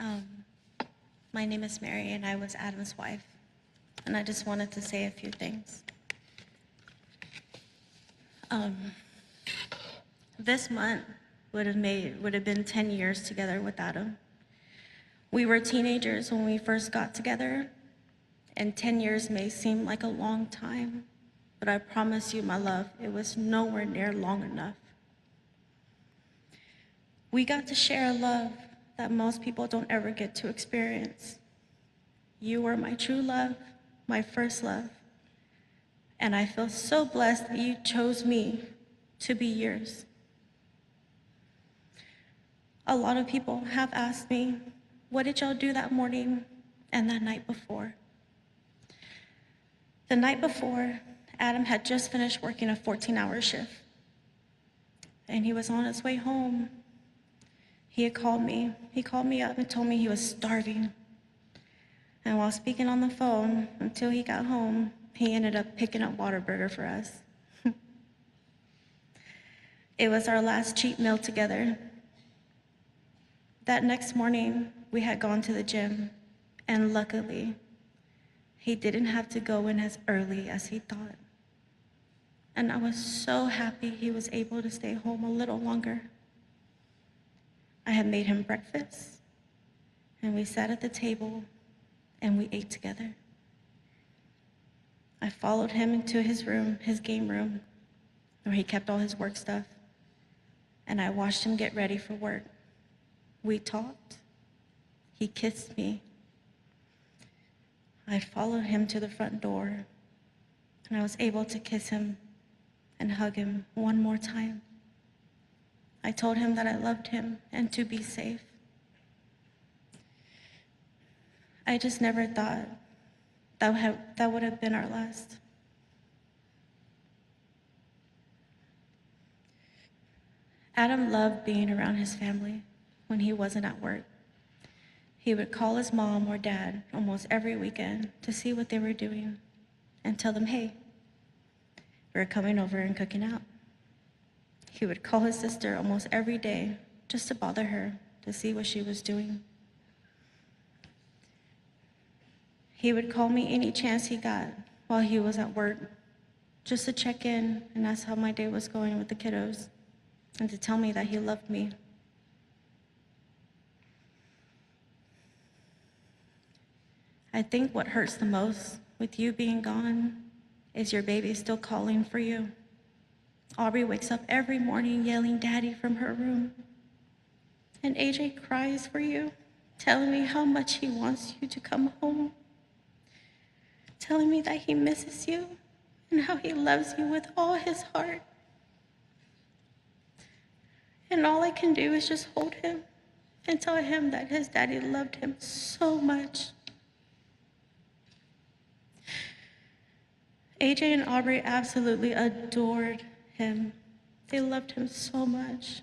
Um, my name is Mary, and I was Adam's wife, and I just wanted to say a few things. This month would have been 10 years together with Adam. We were teenagers when we first got together, and 10 years may seem like a long time, but I promise you, my love, it was nowhere near long enough. We got to share a love that most people don't ever get to experience. You were my true love, my first love, and I feel so blessed that you chose me to be yours. A lot of people have asked me, what did y'all do that morning and that night before? The night before, Adam had just finished working a 14-hour shift, and he was on his way home. He had called me. He called me up and told me he was starving. And while speaking on the phone, until he got home, he ended up picking up Whataburger for us. It was our last cheat meal together. That next morning, we had gone to the gym, and luckily, he didn't have to go in as early as he thought. And I was so happy he was able to stay home a little longer. I had made him breakfast, and we sat at the table, and we ate together. I followed him into his room, his game room, where he kept all his work stuff, and I watched him get ready for work. We talked. He kissed me. I followed him to the front door, and I was able to kiss him and hug him one more time. I told him that I loved him and to be safe. I just never thought that would have been our last. Adam loved being around his family when he wasn't at work. He would call his mom or dad almost every weekend to see what they were doing and tell them, hey, we're coming over and cooking out. He would call his sister almost every day just to bother her to see what she was doing. He would call me any chance he got while he was at work just to check in and ask how my day was going with the kiddos and to tell me that he loved me. I think what hurts the most with you being gone is your baby still calling for you. Aubrey wakes up every morning yelling Daddy from her room. And AJ cries for you, telling me how much he wants you to come home. Telling me that he misses you and how he loves you with all his heart. And all I can do is just hold him and tell him that his daddy loved him so much. AJ and Aubrey absolutely adored him. They loved him so much.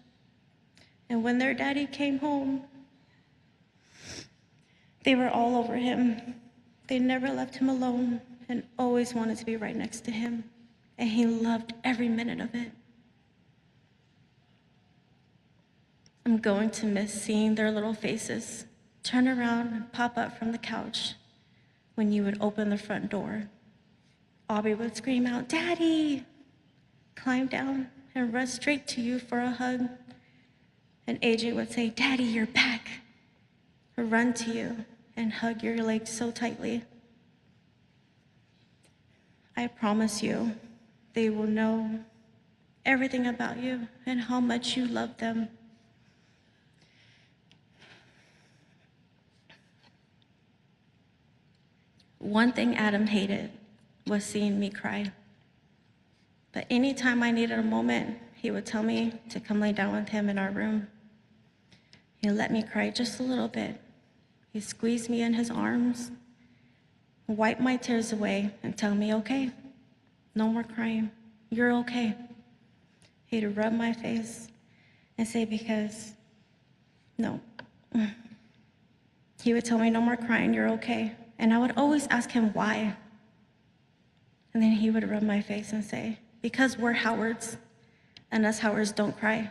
And when their daddy came home, they were all over him. They never left him alone and always wanted to be right next to him. And he loved every minute of it. I'm going to miss seeing their little faces turn around and pop up from the couch when you would open the front door. Aubrey would scream out, Daddy! Climb down and run straight to you for a hug. And AJ would say, Daddy, you're back. Run to you and hug your legs so tightly. I promise you, they will know everything about you and how much you love them. One thing Adam hated was seeing me cry. But anytime I needed a moment, he would tell me to come lay down with him in our room. He'd let me cry just a little bit. He'd squeeze me in his arms, wipe my tears away, and tell me, okay, no more crying, you're okay. He'd rub my face and say, because, no. He would tell me, no more crying, you're okay. And I would always ask him why. And then he would rub my face and say, because we're Howards, and us Howards don't cry.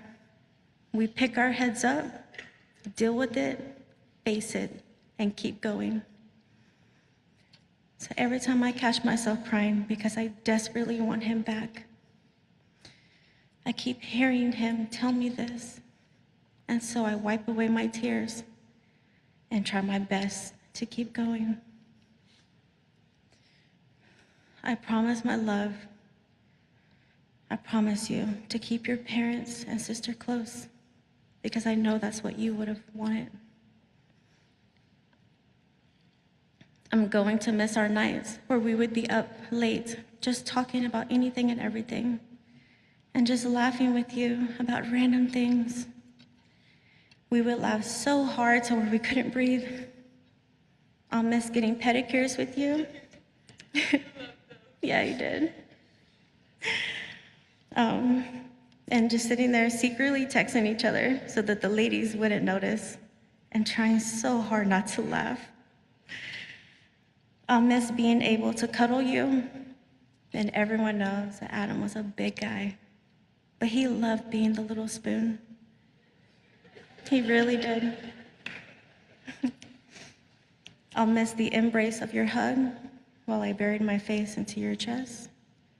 We pick our heads up, deal with it, face it, and keep going. So every time I catch myself crying because I desperately want him back, I keep hearing him tell me this. And so I wipe away my tears and try my best to keep going. I promise my love. I promise you to keep your parents and sister close because I know that's what you would have wanted. I'm going to miss our nights where we would be up late just talking about anything and everything and just laughing with you about random things. We would laugh so hard to where we couldn't breathe. I'll miss getting pedicures with you. Yeah, you did. And just sitting there secretly texting each other so that the ladies wouldn't notice and trying so hard not to laugh. I'll miss being able to cuddle you. And everyone knows that Adam was a big guy, but he loved being the little spoon. He really did. I'll miss the embrace of your hug while I buried my face into your chest,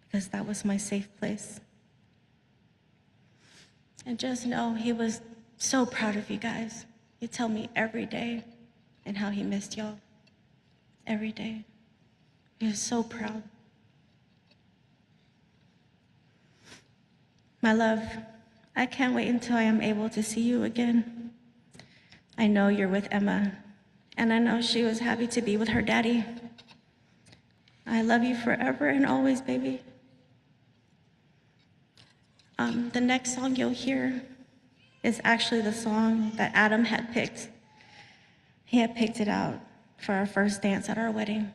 because that was my safe place. And just know he was so proud of you guys. He'd tell me every day and how he missed y'all. Every day. He was so proud. My love, I can't wait until I am able to see you again. I know you're with Emma, and I know she was happy to be with her daddy. I love you forever and always, baby. The next song you'll hear is actually the song that Adam had picked. He had picked it out for our first dance at our wedding.